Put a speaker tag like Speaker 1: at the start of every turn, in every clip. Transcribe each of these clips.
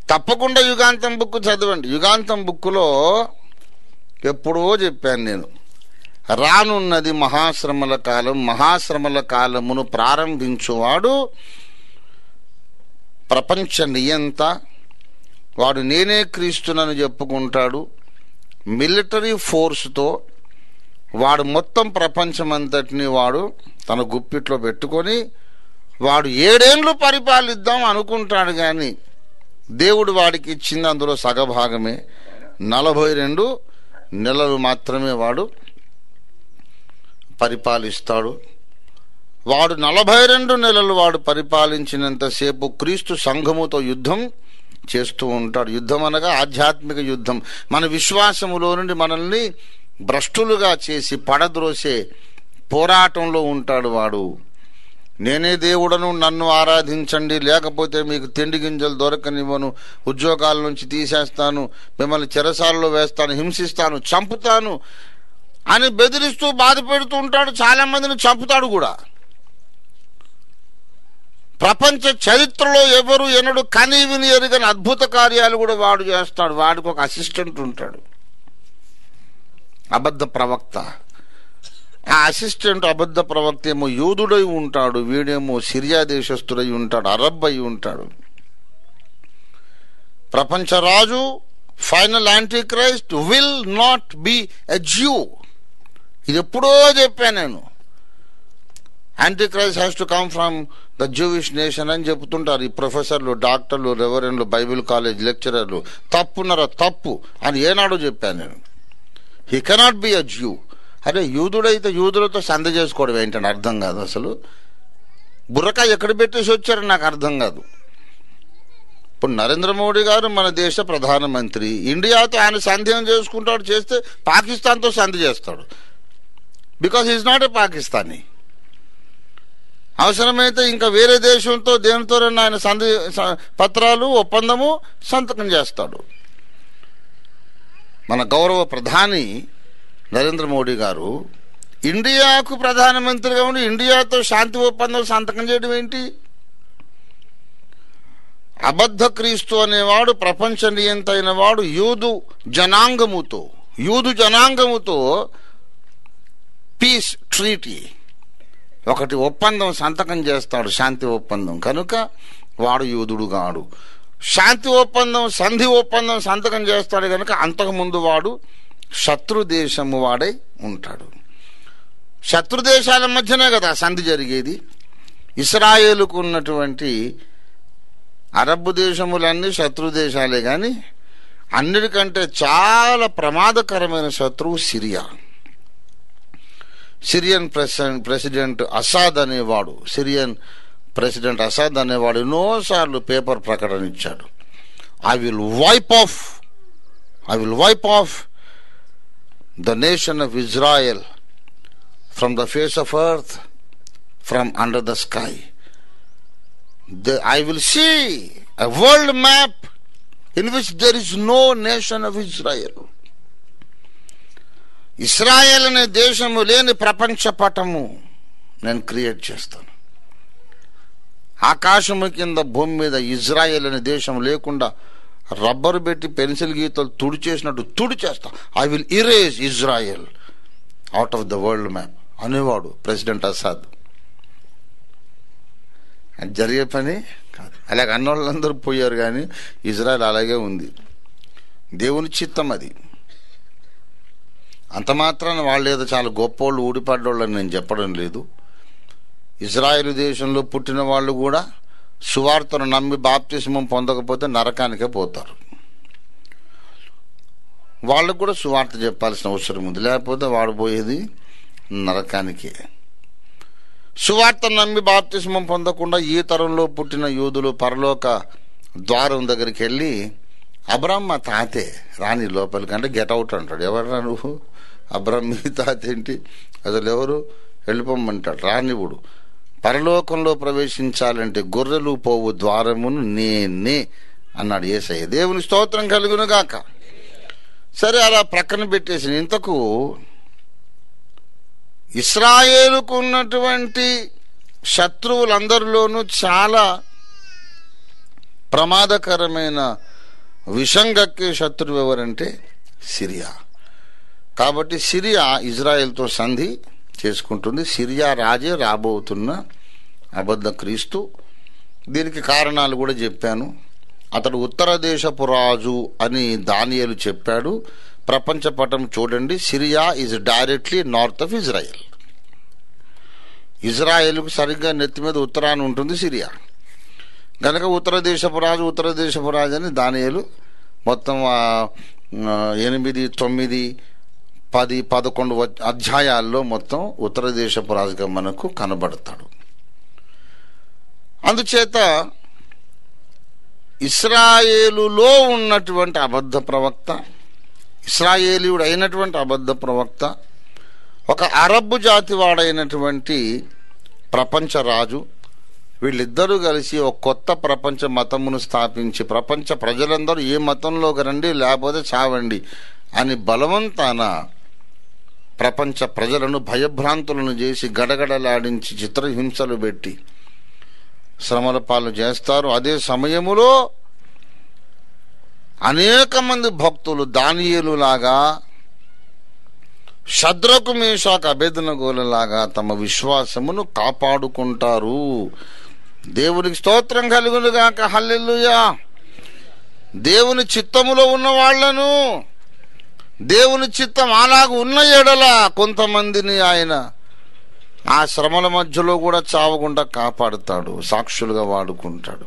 Speaker 1: తప్పకుండా యుగాంతం బుక్ చదవండి. యుగాంతం బుక్కులో ఎప్పుడో చెప్పాను నేను, రానున్నది మహాశ్రమల కాలం. మహాశ్రమల కాలమును ప్రారంభించువాడు ప్రపంచ నియంత. వాడు నేనే క్రీస్తునని చెప్పుకుంటాడు. మిలిటరీ ఫోర్స్తో వాడు మొత్తం ప్రపంచమంతటిని వాడు తన గుప్పిట్లో పెట్టుకొని వాడు 7 ఏళ్ళు పరిపాలిద్దాం అనుకుంటాడు. కానీ దేవుడు వాడికి ఇచ్చింది అందులో సగభాగమే, 42 నెలలు మాత్రమే వాడు పరిపాలిస్తాడు. వాడు 42 నెలలు వాడు పరిపాలించినంతసేపు క్రీస్తు సంఘముతో యుద్ధం చేస్తూ ఉంటాడు. యుద్ధం అనగా ఆధ్యాత్మిక యుద్ధం. మన విశ్వాసములో నుండి మనల్ని భ్రష్టులుగా చేసి పడద్రోసే పోరాటంలో ఉంటాడు వాడు. నేనే దేవుడను, నన్ను ఆరాధించండి, లేకపోతే మీకు తిండి గింజలు దొరకనివ్వను, ఉద్యోగాల నుంచి తీసేస్తాను, మిమ్మల్ని చెరసాలలో వేస్తాను, హింసిస్తాను, చంపుతాను అని బెదిరిస్తూ బాధ పెడుతూ ఉంటాడు. చాలా మందిని చంపుతాడు కూడా. ప్రపంచ చరిత్రలో ఎవరు ఎన్నడూ కని విని ఎరుగని అద్భుత కార్యాలు కూడా వాడు చేస్తాడు. వాడికి ఒక అసిస్టెంట్ ఉంటాడు, అబద్ధ ప్రవక్త. ఆ అసిస్టెంట్ అబద్ధ ప్రవక్త ఏమో యూదుడై ఉంటాడు, వీడేమో సిరియా దేశస్థుడై ఉంటాడు, అరబ్ అయి ఉంటాడు. ప్రపంచ రాజు final antichrist will not be a Jew. ఇది ఎప్పుడో చెప్పాను నేను. Antichrist has to come from the Jewish nation అని చెప్తుంటారు ఈ ప్రొఫెసర్లు, డాక్టర్లు, రెవరెండ్లు, బైబిల్ కాలేజ్ లెక్చరర్లు. తప్పున్నర తప్పు అని ఏనాడో చెప్పాను నేను. He cannot be a జ్యూ. అరే యూదుడైతే యూదులతో సంధి చేసుకోవడం ఏంటని అర్థం కాదు. అసలు బుర్రకాయ ఎక్కడ పెట్టేసి వచ్చారని నాకు అర్థం కాదు. ఇప్పుడు నరేంద్ర మోడీ గారు మన దేశ ప్రధానమంత్రి. ఇండియాతో ఆయన సంధ్యం చేసుకుంటాడు, చేస్తే పాకిస్తాన్తో సంధి చేస్తాడు. Because is not a Pakistani. అవసరమైతే ఇంకా వేరే దేశంతో దేనితో ఆయన సంధి పత్రాలు ఒప్పందము సంతకం చేస్తాడు. మన గౌరవ ప్రధాని నరేంద్ర మోడీ గారు ఇండియాకు ప్రధానమంత్రిగా ఉండి ఇండియాతో శాంతి ఒప్పందం సంతకం చేయడం ఏంటి? అబద్ధ క్రీస్తు అనేవాడు ప్రపంచ నియంత అయిన వాడు యూదు జనాంగముతో పీస్ ట్రీటీ ఒకటి ఒప్పందం సంతకం చేస్తాడు, శాంతి ఒప్పందం. కనుక వాడు యూదుడు కాడు. శాంతి ఒప్పందం, సంధి ఒప్పందం సంతకం చేస్తాడు కనుక అంతకుముందు వాడు శత్రుదేశము వాడై ఉంటాడు. శత్రుదేశాల మధ్యనే కదా సంధి జరిగేది. ఇస్రాయేలుకు ఉన్నటువంటి అరబ్ దేశములన్నీ శత్రుదేశాలే, కానీ అన్నిటికంటే చాలా ప్రమాదకరమైన శత్రువు సిరియా. సిరియన్ ప్రెసిడెంట్ అసాద్ అనేవాడు ఎన్నోసార్లు పేపర్ ప్రకటన ఇచ్చాడు. I will wipe off the nation of Israel from the face of earth, from under the sky. I will see a world map in which there is no nation of Israel. Israel అనే దేశము లేని ప్రపంచ పటము నేను create చేస్తాను. ఆకాశము కింద భూమి మీద ఇజ్రాయేల్ అనే దేశం లేకుండా రబ్బరు పెట్టి పెన్సిల్ గీతలు తుడిచేసినట్టు తుడిచేస్తా. I will erase Israel out of the world map అనేవాడు ప్రెసిడెంట్ అసాద్. అది జరిగే పని కాదు. అలాగే అన్నోళ్ళందరూ పోయారు, కానీ ఇజ్రాయెల్ అలాగే ఉంది. దేవుని చిత్తం అది. అంత మాత్రాన వాళ్ళు ఏదో చాలా గొప్పోళ్ళు ఊడిపడ్డోళ్ళు అని నేను చెప్పడం లేదు. ఇజ్రాయెల్ దేశంలో పుట్టిన వాళ్ళు కూడా సువార్తను నమ్మి బాప్తిస్మం పొందకపోతే నరకానికే పోతారు. వాళ్ళకు కూడా సువార్త చెప్పాల్సిన అవసరం ఉంది, లేకపోతే వాడు పోయేది నరకానికే. సువార్త నమ్మి బాప్తిస్మం పొందకుండా ఈ తరంలో పుట్టిన యూదులు పరలోక ద్వారం దగ్గరికి వెళ్ళి, అబ్రాహ్మ మా తాతే రాని లోపలికి అంటే గెట్అవుట్ అంటాడు. ఎవరు నువ్వు? అబ్రాహ్మ మీ తాత ఏంటి? అసలు ఎవరు? వెళ్ళిపోమంటాడు. రానివుడు. పరలోకంలో ప్రవేశించాలంటే గొర్రెలు పోవు ద్వారమును నేనే అన్నాడు యేసయ్య. దేవుని స్తోత్రం కలుగును గాక. సరే, అలా ప్రక్కన పెట్టేసి ఇంతకు ఇస్రాయేలుకు ఉన్నటువంటి శత్రువులందరిలోనూ చాలా ప్రమాదకరమైన విషంగక్కే శత్రువు ఎవరంటే సిరియా. కాబట్టి సిరియా ఇజ్రాయెల్తో సంధి చేసుకుంటుంది. సిరియా రాజే రాబోతున్న అబద్ధ క్రీస్తు. దీనికి కారణాలు కూడా చెప్పాను. అతడు ఉత్తర దేశపు రాజు అని దానియేలు చెప్పాడు. ప్రపంచ పటం చూడండి. Syria is directly north of Israel. ఇజ్రాయెల్కు సరిగ్గా నెత్తి మీద ఉత్తరాన ఉంటుంది సిరియా. కనుక ఉత్తర దేశపు రాజు అని దానియేలు మొత్తం 8, 9, 10, 11 అధ్యాయాల్లో మొత్తం ఉత్తర దేశపు రాజుగా మనకు కనబడతాడు. అందుచేత ఇశ్రాయేలులో ఉన్నటువంటి అబద్ధ ప్రవక్త, ఇశ్రాయేలీయుడు అయినటువంటి అబద్ధ ప్రవక్త, ఒక అరబ్బు జాతి వాడైనటువంటి ప్రపంచ రాజు, వీళ్ళిద్దరూ కలిసి ఒక కొత్త ప్రపంచ మతమును స్థాపించి ప్రపంచ ప్రజలందరూ ఏ మతంలోకి రండి లేకపోతే చావండి అని బలవంతాన ప్రపంచ ప్రజలను భయభ్రాంతులను చేసి గడగడలాడించి చిత్రహింసలు పెట్టి శ్రమల పాలు చేస్తారు. అదే సమయములో అనేక మంది భక్తులు దానియేలు లాగా, షద్రకు మేషాకు అబేద్నెగోలాగా తమ విశ్వాసమును కాపాడుకుంటారు. దేవునికి స్తోత్రం కలుగునుగాక. హల్లెలూయా. దేవుని చిత్తములో ఉన్న వాళ్లను, దేవుని చిత్తం అలాగ ఉన్న ఎడల కొంతమందిని ఆయన ఆ శ్రమల మధ్యలో కూడా చావకుండా కాపాడుతాడు, సాక్షులుగా వాడుకుంటాడు.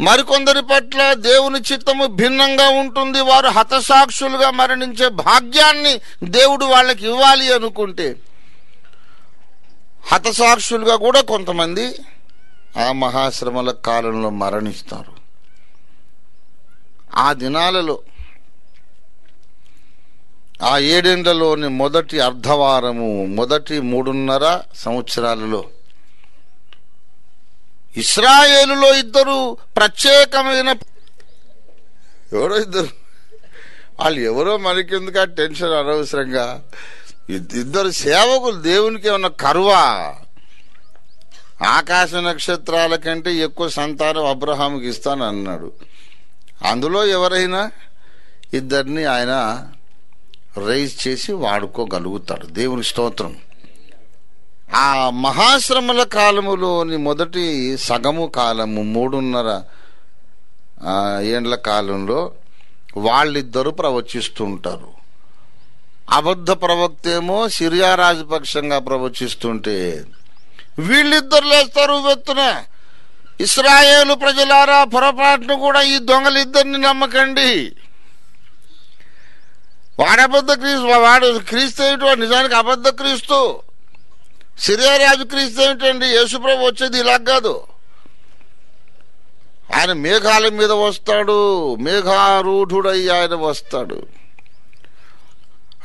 Speaker 1: మరికొందరి పట్ల దేవుని చిత్తము భిన్నంగా ఉంటుంది. వారు హతసాక్షులుగా మరణించే భాగ్యాన్ని దేవుడు వాళ్ళకి ఇవ్వాలి అనుకుంటే హతసాక్షులుగా కూడా కొంతమంది ఆ మహాశ్రమల కాలంలో మరణిస్తారు. ఆ దినాలలో, ఆ 7 ఏళ్లలోని మొదటి అర్ధవారము, మొదటి 3.5 సంవత్సరాలలో ఇశ్రాయేలులో ఇద్దరు ప్రత్యేకమైన, ఎవరో ఇద్దరు, వాళ్ళు ఎవరో మనకెందుకు ఆ టెన్షన్ అనవసరంగా. ఇద్దరు సేవకులు. దేవునికి ఏమన్నా కరువా? ఆకాశ నక్షత్రాల కంటే ఎక్కువ సంతానం అబ్రహాముకి ఇస్తాను అన్నాడు. అందులో ఎవరైనా ఇద్దరిని ఆయన రైజ్ చేసి వాడుకోగలుగుతాడు. దేవుని స్తోత్రం. ఆ మహాశ్రమల కాలములోని మొదటి సగము కాలము, 3.5 ఏండ్ల కాలంలో వాళ్ళిద్దరూ ప్రవచిస్తూ ఉంటారు. అబద్ధ ప్రవక్తేమో సిరియా రాజపక్షంగా ప్రవచిస్తుంటే వీళ్ళిద్దరు లేస్తారు వెత్తున. ఇశ్రాయేలు ప్రజలారా, పొరపాటును కూడా ఈ దొంగలిద్దరిని నమ్మకండి. వాడబద్ధ క్రీస్తు, వాడు క్రీస్తు ఏమిటో, నిజానికి అబద్ధ క్రీస్తు. సిరియా రాజు క్రీస్తు ఏమిటండి? యేసుప్రభు వచ్చేది ఇలా కాదు. ఆయన మేఘాల మీద వస్తాడు, మేఘారూఢుడై ఆయన వస్తాడు.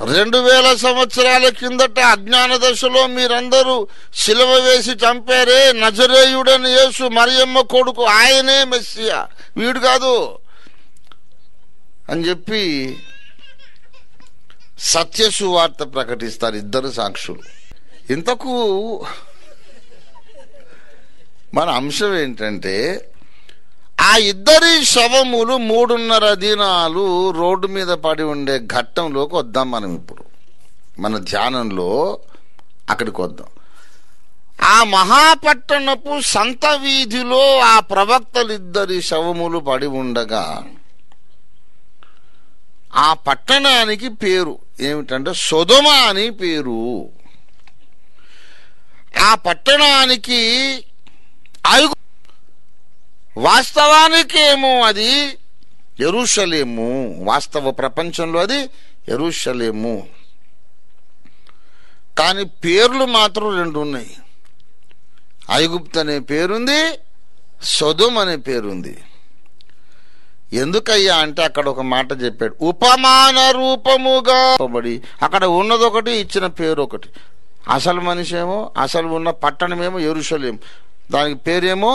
Speaker 1: 2000 సంవత్సరాల కిందట అజ్ఞాన దశలో మీరందరూ సిలువ వేసి చంపారే నజరేయుడని యేసు, మరియమ్మ కొడుకు, ఆయనే మెస్సియా, వీడు కాదు అని చెప్పి సత్య సువార్త ప్రకటిస్తారు ఇద్దరు సాక్షులు. ఇంతకు మన అంశం ఏంటంటే, ఆ ఇద్దరి శవములు 3.5 దినాలు రోడ్డు మీద పడి ఉండే ఘట్టంలోకి వద్దాం. మనం ఇప్పుడు మన ధ్యానంలో అక్కడికి వద్దాం. ఆ మహాపట్టణపు సంత వీధిలో ఆ ప్రవక్తలిద్దరి శవములు పడి ఉండగా ఆ పట్టణానికి పేరు ఏమిటంటే సొదొమ అని పేరు. ఆ పట్టణానికి వాస్తవానికేమో అది యెరూషలేము, వాస్తవ ప్రపంచంలో అది యెరూషలేము. కానీ పేర్లు మాత్రం 2 ఉన్నాయి. ఐగుప్తు అనే పేరుంది, సొదొమ అనే పేరుంది. ఎందుకయ్యా అంటే అక్కడ ఒక మాట చెప్పాడు, ఉపమాన రూపముగా అక్కడ ఉన్నదొకటి, ఇచ్చిన పేరు ఒకటి. అసలు మనిషి ఏమో, అసలు ఉన్న పట్టణమేమో యెరూషలేము, దానికి పేరేమో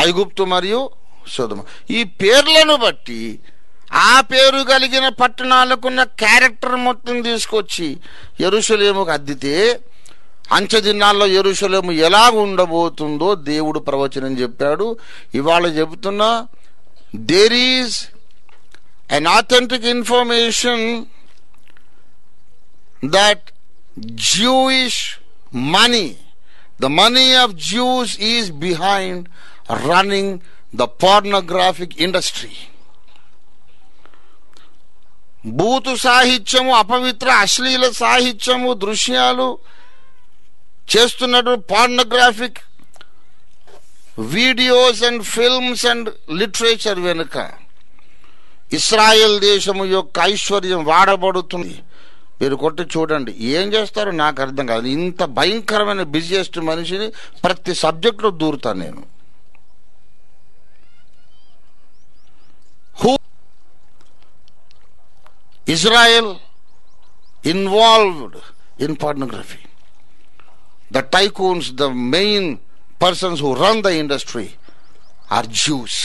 Speaker 1: ఐగుప్తు మరియు సొదొమ. ఈ పేర్లను బట్టి ఆ పేరు కలిగిన పట్టణాలకున్న క్యారెక్టర్ మొత్తం తీసుకొచ్చి యెరూషలేముకు అద్దితే అంచె దినాల్లో యెరూషలేము ఎలా ఉండబోతుందో దేవుడు ప్రవచనం చెప్పాడు. ఇవాళ చెబుతున్నా, there is an authentic information that Jewish money, the money of Jews, is behind running the pornographic industry. బూతు సాహిత్యము, అపవిత్ర అశ్లీల సాహిత్యము, దృశ్యాలు చేస్తున్నట్టు pornographic videos and films and literature వెనుక ఇస్రాయేల్ దేశము యొక్క ఐశ్వర్యం వాడబడుతుంది. మీరు కొట్టి చూడండి, ఏం చేస్తారో నాకు అర్థం కాదు. ఇంత భయంకరమైన బిజియెస్ట్ మనిషిని ప్రతి సబ్జెక్టులో దూరుతాను నేను. Who Israel involved in pornography. The tycoons, the main persons who run the industry are Jews.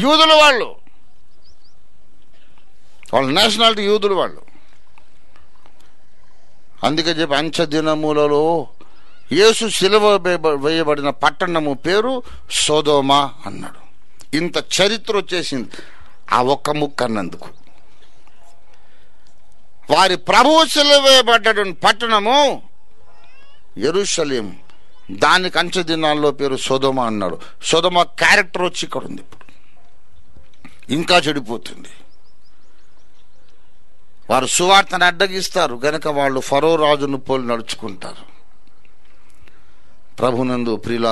Speaker 1: యూదుల వాళ్ళు, వాళ్ళ నేషనాలిటీ యూదుల వాళ్ళు. అందుకే చెప్పి అంచె దినములలో యేసు సిలువ వేయబడిన పట్టణము పేరు సొదొమ అన్నాడు. ఇంత చరిత్ర వచ్చేసింది ఆ ఒక్క ముక్క అన్నందుకు. వారి ప్రభువు సిలువ వేయబడ్డ పట్టణము యెరూషలేం, దానికి అంచె దినాల్లో పేరు సొదొమ అన్నాడు. సొదొమ క్యారెక్టర్ వచ్చి ఇక్కడ ఉంది. ఇప్పుడు ఇంకా చెడిపోతుంది. వారు సువార్తను అడ్డగిస్తారు గనక వాళ్ళు ఫరో రాజును పోలి నడుచుకుంటారు. ప్రభునందు ప్రియుల